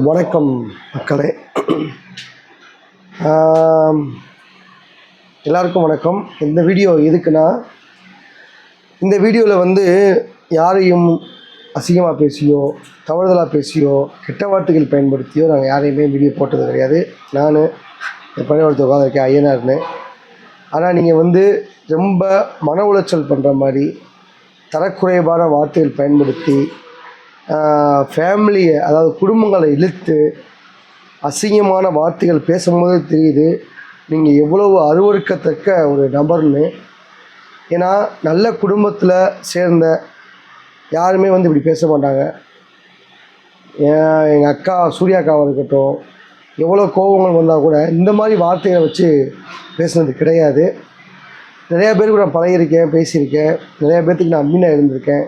வணக்கம் மக்களே. எல்லாருக்கும் வணக்கம். இந்த வீடியோ எதுக்குன்னா, இந்த வீடியோவில் யாரையும் அசிங்கமாக பேசியோ தவறுதலாக பேசியோ கெட்ட வார்த்தைகள் பயன்படுத்தியோ நாங்கள் யாரையுமே வீடியோ போட்டது கிடையாது. நான் என் பணியாளர் உட்காந்துருக்கேன் ஐயனார்னு. ஆனால் நீங்கள் ரொம்ப மன உளைச்சல் பண்ணுற மாதிரி தரக்குறைவான வார்த்தைகள் பயன்படுத்தி ஃபேமிலியை, அதாவது குடும்பங்களை இழுத்து அசிங்கமான வார்த்தைகள் பேசும்போது தெரியுது நீங்கள் எவ்வளவு அருவருக்கத்தக்க ஒரு நபர்னு. ஏன்னா நல்ல குடும்பத்தில் சேர்ந்த யாருமே இப்படி பேச மாட்டாங்க. எங்கள் அக்கா சூர்யா அக்காவாக இருக்கட்டும், எவ்வளோ கோபங்கள் வந்தால் கூட இந்த மாதிரி வார்த்தைகளை வச்சு பேசுனது கிடையாது. நிறையா பேருக்கு நான் பழகியிருக்கேன், பேசியிருக்கேன், நிறையா பேர்த்துக்கு நான் அம்மினாக இருந்திருக்கேன்.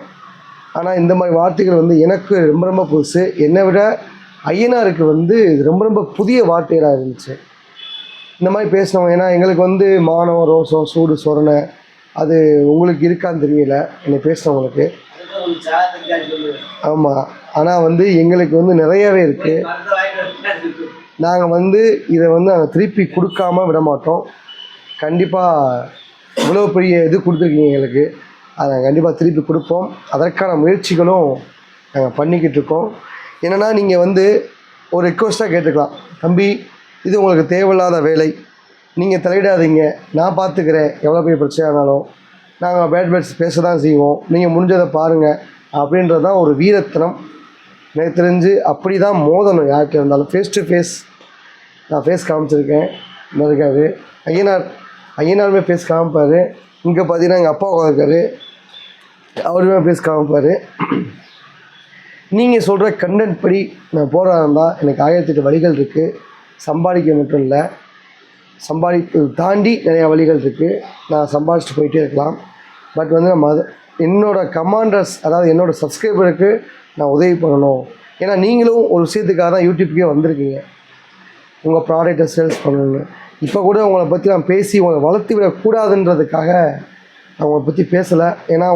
ஆனால் இந்த மாதிரி வார்த்தைகள் எனக்கு ரொம்ப ரொம்ப புதுசு. என்னை விட ஐயனாருக்கு இது ரொம்ப ரொம்ப புதிய வார்த்தைகளாக இருந்துச்சு இந்த மாதிரி பேசினோம். ஏன்னா எங்களுக்கு மானம், ரோசம், சூடு, சொரணை அது உங்களுக்கு இருக்கான்னு தெரியல என்னை பேசினவங்களுக்கு. ஆமாம், ஆனால் எங்களுக்கு நிறையாவே இருக்குது. நாங்கள் இதை நாங்கள் திருப்பி கொடுக்காம விட மாட்டோம். கண்டிப்பாக இவ்வளோ பெரிய இது கொடுத்துருக்கீங்க எங்களுக்கு, அதை நாங்கள் கண்டிப்பாக திருப்பி கொடுப்போம். அதற்கான முயற்சிகளும் நாங்கள் பண்ணிக்கிட்டு இருக்கோம். என்னென்னா நீங்கள் ஒரு ரெக்வஸ்ட்டாக கேட்டுக்கலாம், தம்பி இது உங்களுக்கு தேவையில்லாத வேலை, நீங்கள் தலையிடாதீங்க, நான் பார்த்துக்கிறேன், எவ்வளோ பெரிய பிரச்சனையானாலும் நாங்கள் பேட் பேட்ஸ் பேச தான் செய்வோம், நீங்கள் முடிஞ்சதை பாருங்கள் அப்படின்றது தான் ஒரு வீரத்தனம். எனக்கு தெரிஞ்சு அப்படி தான் மோதணும் யார்கிட்ட இருந்தாலும். ஃபேஸ் டு ஃபேஸ் நான் ஃபேஸ் காமிச்சிருக்கேன், இருக்காது. ஐயனாருமே ஃபேஸ் காமிப்பார். இங்கே பார்த்தீங்கன்னா எங்கள் அப்பா உட்காந்துருக்காரு, அவருமே ஃபேஸ் காமிப்பார். நீங்கள் சொல்கிற கண்டென்ட் படி நான் போகிறதா இருந்தால் எனக்கு 1008 வழிகள் இருக்குது. சம்பாதிக்க மட்டும் இல்லை, சம்பாதிப்பு தாண்டி நிறையா வழிகள் இருக்குது. நான் சம்பாதிச்சுட்டு போயிட்டே இருக்கலாம். பட் நம்ம என்னோடய கமாண்டர்ஸ், அதாவது என்னோடய சப்ஸ்கிரைபருக்கு நான் உதவி பண்ணணும். ஏன்னா நீங்களும் ஒரு விஷயத்துக்காக தான் யூடியூப்கே வந்திருக்கீங்க, உங்கள் ப்ராடக்டை சேல்ஸ் பண்ணணுன்னு. இப்போ கூட உங்களை பற்றி நான் பேசி உங்களை வளர்த்து விடக்கூடாதுன்றதுக்காக நான் உங்களை பற்றி பேசலை. ஏன்னா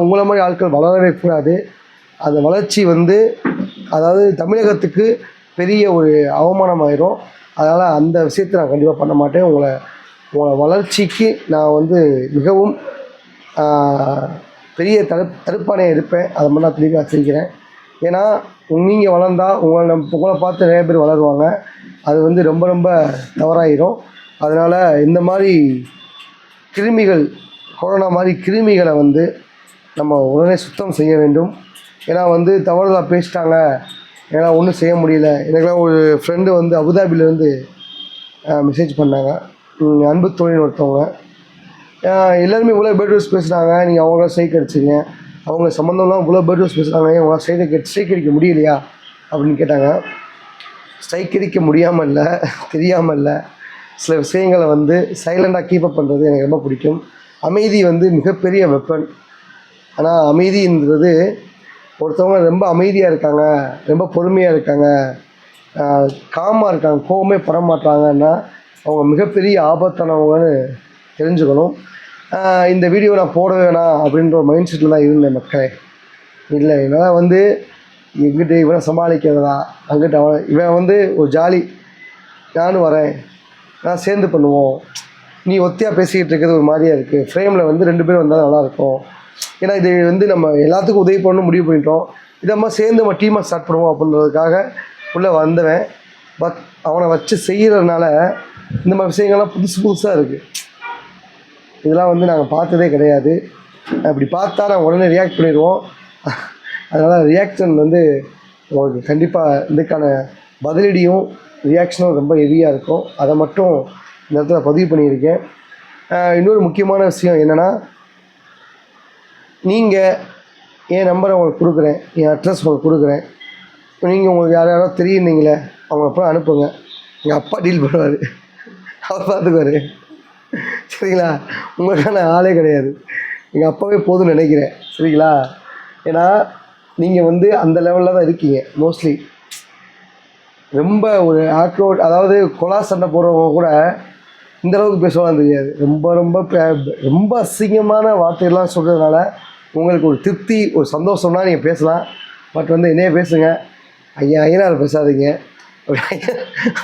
உங்களை மாதிரி ஆட்கள் வளரவே கூடாது. அந்த வளர்ச்சி அதாவது தமிழகத்துக்கு பெரிய ஒரு அவமானமாயிரும். அதனால் அந்த விஷயத்தை நான் கண்டிப்பாக பண்ண மாட்டேன். உங்களை வளர்ச்சிக்கு நான் மிகவும் பெரிய தடுப்பானையாக இருப்பேன். அதை மட்டும் நான் தெளிவாக செய்கிறேன். ஏன்னா நீங்கள் வளர்ந்தால் உங்களை பார்த்து நிறைய பேர் வளருவாங்க. அது ரொம்ப ரொம்ப தவறாயிரும். அதனால் இந்த மாதிரி கிருமிகள், கொரோனா மாதிரி கிருமிகளை நம்ம உடனே சுத்தம் செய்ய வேண்டும். ஏன்னா தவறுதலாக பேசிட்டாங்க, என்னால் ஒன்றும் செய்ய முடியல. எனக்குலாம் ஒரு ஃப்ரெண்டு அபுதாபிலேருந்து மெசேஜ் பண்ணாங்க, அன்பு தோழின்னு ஒருத்தவங்க. எல்லாருமே இவ்வளோ பேட்ரூஸ் பேசுகிறாங்க, நீங்கள் அவங்களாம் ஸ்ட்ரைக் அடிச்சிங்க, அவங்க சம்மந்தம்லாம் இவ்வளோ பேட்ரூஸ் பேசுகிறாங்க, அவங்களாம் ஸ்ட்ரைக் அடிக்க முடியலையா அப்படின்னு கேட்டாங்க. ஸ்ட்ரைக் அடிக்க முடியாமல் இல்லை, தெரியாமல் இல்லை. சில விஷயங்களை சைலண்டாக கீப்பப் பண்ணுறது எனக்கு ரொம்ப பிடிக்கும். அமைதி மிகப்பெரிய வெப்பன். ஆனால் அமைதின்றது, ஒருத்தவங்க ரொம்ப அமைதியாக இருக்காங்க, ரொம்ப பொறுமையாக இருக்காங்க, காமாக இருக்காங்க, கோவமே பட மாட்டாங்கன்னா அவங்க மிகப்பெரிய ஆபத்தானவங்கன்னு தெரிஞ்சுக்கணும். இந்த வீடியோ நான் போட வேணாம் அப்படின்ற ஒரு மைண்ட் செட்டில் தான் இருந்தேன் மக்களே. இல்லை, என்னால் எங்கிட்ட இவனை சமாளிக்கிறதா, அங்கிட்ட அவன், இவன் ஒரு ஜாலி, நானும் வரேன், நான் சேர்ந்து பண்ணுவோம், நீ ஒத்தியாக பேசிக்கிட்டு இருக்கிறது ஒரு மாதிரியாக இருக்குது, ஃப்ரேமில் 2 பேர் வந்தால் நல்லாயிருக்கும். ஏன்னா இது நம்ம எல்லாத்துக்கும் உதவி பண்ணணும் முடிவு பண்ணிட்டோம். இதம்மா சேர்ந்து நம்ம டீமாக ஸ்டார்ட் பண்ணுவோம் அப்படின்றதுக்காக உள்ளே வந்தவன். பட் அவனை வச்சு செய்கிறதுனால இந்த மாதிரி விஷயங்கள்லாம் புதுசாக இருக்குது. இதெல்லாம் நாங்கள் பார்த்ததே கிடையாது. அப்படி பார்த்தா நாங்கள் உடனே ரியாக்ட் பண்ணிடுவோம். அதனால் ரியாக்ஷன் உங்களுக்கு கண்டிப்பாக இதுக்கான பதிலடியும் ரியாக்ஷனும் ரொம்ப ஹெவியாக இருக்கும். அதை மட்டும் இந்த இடத்துல பதிவு பண்ணியிருக்கேன். இன்னொரு முக்கியமான விஷயம் என்னென்னா, நீங்கள் என் நம்பரை உங்களுக்கு கொடுக்குறேன், என் அட்ரஸ் உங்களுக்கு கொடுக்குறேன். நீங்கள் உங்களுக்கு யாரோ தெரியுன்னீங்களே, அவங்க அப்புறம் அனுப்புங்க. எங்கள் அப்பா டீல் பண்ணுவார், அவர் பார்த்துக்குவார், சரிங்களா? உங்களுக்கான ஆளே கிடையாது, எங்கள் அப்பாவே போதும்னு நினைக்கிறேன், சரிங்களா? ஏன்னா நீங்கள் அந்த லெவலில் தான் இருக்கீங்க. மோஸ்ட்லி ரொம்ப ஒரு ஆக்ரோட், அதாவது கொலா சண்டை போடுறவங்க கூட இந்தளவுக்கு பேசுவான்னு தெரியாது. ரொம்ப ரொம்ப ரொம்ப அசிங்கமான வார்த்தைகள்லாம் சொல்கிறதுனால உங்களுக்கு ஒரு திருப்தி, ஒரு சந்தோஷம்னா நீங்கள் பேசலாம். பட் என்னையே பேசுங்க, ஐயனார் பேசாதீங்க.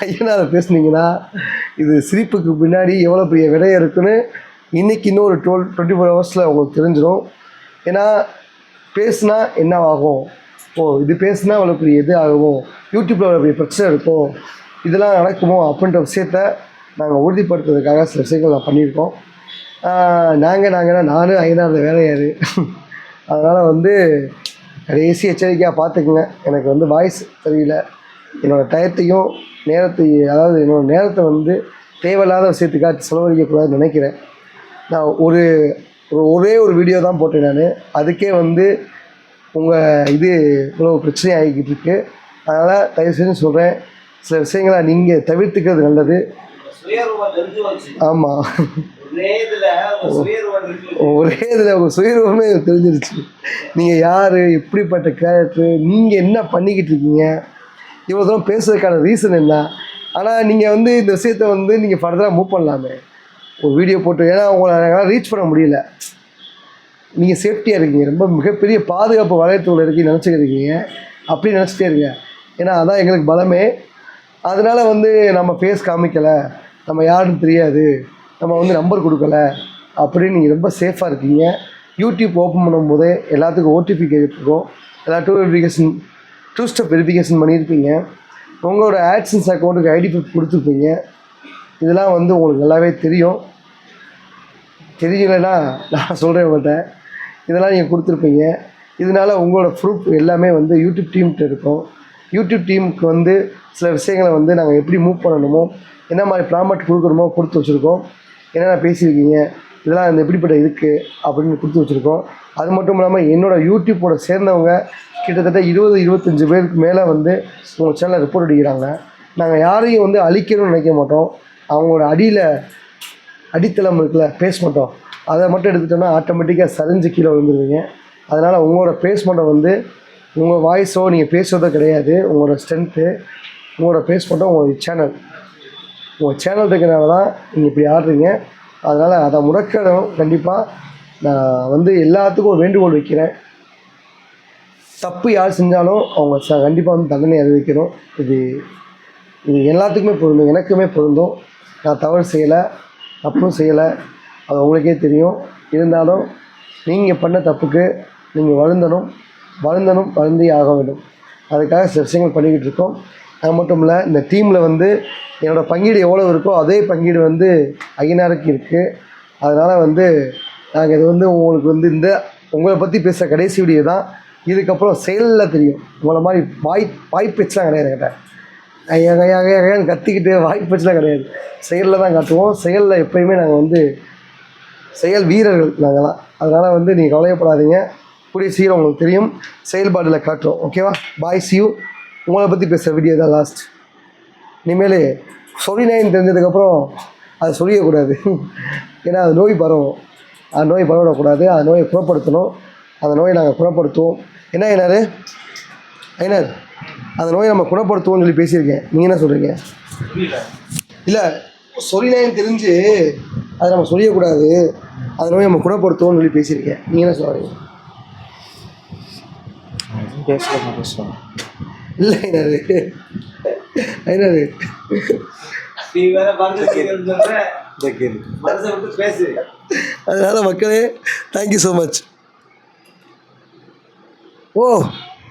ஐயனார் பேசுனீங்கன்னா இது சிரிப்புக்கு பின்னாடி எவ்வளோ பெரிய விடை இருக்குன்னு இன்றைக்கி இன்னும் ஒரு 24 ஹவர்ஸில் உங்களுக்கு தெரிஞ்சிடும். ஏன்னா பேசுனா என்ன ஆகும், இது பேசுனா அவ்வளோ பெரிய இது ஆகும், யூடியூப்பில் அவ்வளோ பெரிய பிரச்சனை இருக்கும், இதெல்லாம் நடக்குமோ அப்படின்ற விஷயத்த நாங்கள் உறுதிப்படுத்துறதுக்காக சில விஷயங்கள் நான் பண்ணியிருக்கோம். நானும் ஐயனார் வேற யார். அதனால் வந்து கடைசி எச்சரிக்கையாக பார்த்துக்குங்க. எனக்கு வந்து வாய்ஸ் தெரியல, என்னோடய டயத்தையும் நேரத்தையும், அதாவது என்னோடய நேரத்தை வந்து தேவையில்லாத விஷயத்துக்காக செலவழிக்கக்கூடாதுன்னு நினைக்கிறேன். நான் ஒரே ஒரு வீடியோ தான் போட்டேன் நான். அதுக்கே வந்து உங்கள் இது இவ்வளோ பிரச்சனை ஆகிக்கிட்டு இருக்கு. அதனால் தயவு செஞ்சு சொல்கிறேன், சில விஷயங்களை நீங்கள் தவிர்த்துக்கிறது நல்லது. ஆமாம், ஒரே இதில் உங்கள் சுயரூபமே தெரிஞ்சிருச்சு. நீங்கள் யார், எப்படிப்பட்ட கேரக்டரு, நீங்கள் என்ன பண்ணிக்கிட்டு இருக்கீங்க, இவ்வளோ தூரம் பேசுறதுக்கான ரீசன் என்ன. ஆனால் நீங்கள் வந்து இந்த விஷயத்தை வந்து நீங்கள் ஃபர்தராக மூவ் பண்ணலாமே ஒரு வீடியோ போட்டு. ஏன்னா உங்களை எங்களால் ரீச் பண்ண முடியல. நீங்கள் சேஃப்டியாக இருக்கீங்க, ரொம்ப மிகப்பெரிய பாதுகாப்பு வளையத்துக்குள்ள இருக்கீங்க நினச்சிக்கிறீங்க. அப்படி நினச்சிட்டே இருங்க, ஏன்னா அதான் எங்களுக்கு பலமே. அதனால் வந்து நம்ம ஃபேஸ் காமிக்கலை, நம்ம யாருன்னு தெரியாது, நம்ம வந்து நம்பர் கொடுக்கல அப்படின்னு நீங்கள் ரொம்ப சேஃபாக இருக்கீங்க. யூடியூப் ஓப்பன் பண்ணும்போதே எல்லாத்துக்கும் ஓடிபி கேட்டுருக்கோம், எல்லா டூ ஸ்டெப் வெரிஃபிகேஷன் பண்ணியிருப்பீங்க, உங்களோட ஆட்சன்ஸ் அக்கௌண்ட்டுக்கு ஐடி ப்ரூஃப் கொடுத்துருப்பீங்க. இதெல்லாம் வந்து உங்களுக்கு நல்லாவே தெரியும். தெரியலைன்னா நான் சொல்கிறேன் உங்கள்கிட்ட, இதெல்லாம் நீங்கள் கொடுத்துருப்பீங்க. இதனால் உங்களோட ப்ரூஃப் எல்லாமே வந்து யூடியூப் டீம்கிட்ட இருக்கும். யூடியூப் டீமுக்கு வந்து சில விஷயங்களை வந்து நாங்கள் எப்படி மூவ் பண்ணணுமோ, என்ன மாதிரி ப்ராமட் கொடுக்கணுமோ கொடுத்து வச்சுருக்கோம். என்னென்ன பேசியிருக்கீங்க, இதெல்லாம் அந்த எப்படிப்பட்ட இருக்குது அப்படின்னு கொடுத்து வச்சுருக்கோம். அது மட்டும் இல்லாமல் என்னோடய யூடியூப்போட சேர்ந்தவங்க கிட்டத்தட்ட 20-25 பேருக்கு மேலே வந்து உங்கள் சேனலில் ரிப்போர்ட் அடிக்கிறாங்க. நாங்கள் யாரையும் வந்து அழிக்கணும்னு நினைக்க மாட்டோம். அவங்களோட அடித்தளம் இருக்குல்ல, பேஸ்மெண்ட்டோ, அதை மட்டும் எடுத்துட்டோன்னா ஆட்டோமேட்டிக்காக சரிஞ்சு கீழே விழுந்துருவீங்க. அதனால் உங்களோட பேஸ்மெண்ட்டை வந்து உங்கள் வாய்ஸோ நீங்கள் பேசுகிறதோ கிடையாது. உங்களோட ஸ்ட்ரென்த்து, உங்களோட பேஸ்மெண்ட்டோ உங்கள் சேனல் இருக்கிறனால தான் நீங்கள் இப்படி ஆடுறீங்க. அதனால் அதை முடக்கணும். கண்டிப்பாக நான் வந்து எல்லாத்துக்கும் ஒரு வேண்டுகோள் வைக்கிறேன், தப்பு யார் செஞ்சாலும் அவங்க கண்டிப்பாக வந்து தண்டனை அறிவிக்கணும். இது எல்லாத்துக்குமே பொருந்தும், எனக்குமே பொருந்தும். நான் தவறு செய்யலை, தப்பும் செய்யலை, அது உங்களுக்கே தெரியும். இருந்தாலும் நீங்கள் பண்ண தப்புக்கு நீங்கள் வருந்தி ஆக வேண்டும். அதுக்காக சில விஷயங்கள் பண்ணிக்கிட்டு இருக்கோம். அது மட்டும் இல்லை, இந்த டீமில் வந்து என்னோடய பங்கீடு எவ்வளோ இருக்கோ அதே பங்கீடு வந்து ஐயனாருக்கு இருக்குது. அதனால் வந்து நாங்கள் இது வந்து உங்களுக்கு வந்து உங்களை பற்றி பேசுகிற கடைசி வீடியோ தான். இதுக்கப்புறம் செயலில் தெரியும். உங்களை மாதிரி வாய்ப்பேச்செலாம் கிடையாது. கேட்டேன் ஐயான்னு கத்திக்கிட்டு வாய்ப்பேச்செலாம் கிடையாது, செயலில் தான் காட்டுவோம். செயலில் எப்போயுமே நாங்கள் வந்து செயல் வீரர்கள் நாங்கள்லாம். அதனால் வந்து நீங்கள் கவலையப்படாதீங்க, கூடிய சீக்கிரம் உங்களுக்கு தெரியும், செயல்பாடில் காட்டுறோம். ஓகேவா? பாய், சி யூ. உங்களை பற்றி பேசுகிற வீடியோ தான் லாஸ்ட். இனிமேல் சொரிநாயின்னு தெரிஞ்சதுக்கப்புறம் அதை சொல்லிடக்கூடாது. ஏன்னா அது நோய் பரவும், அந்த நோய் பரவிடக்கூடாது. அந்த நோயை குணப்படுத்தணும். அந்த நோயை நாங்கள் குணப்படுத்துவோம். என்ன ஐயனார் அந்த நோயை நம்ம குணப்படுத்துவோம்னு சொல்லி பேசியிருக்கேன். நீங்கள் என்ன சொல்கிறீங்க? இல்லை, சொரிநாயின்னு தெரிஞ்சு அதை நம்ம சொல்லிடக்கூடாது, அந்த நோயை நம்ம குணப்படுத்துவோம்னு சொல்லி பேசியிருக்கேன். நீங்கள் என்ன சொல்கிறீங்க? பேசலாம். இல்லை ஐயனாரு அதனால் மக்களே, தேங்க்யூ ஸோ மச்.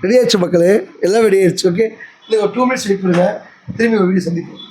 ரெடி ஆயிடுச்சு மக்களே, எல்லாம் ரெடி ஆயிடுச்சு. ஓகே, இல்லை ஒரு 2 மினிட்ஸ் வெயிட் பண்ணுங்கள், திரும்பி ஒரு வீடியோ சந்திப்போம்.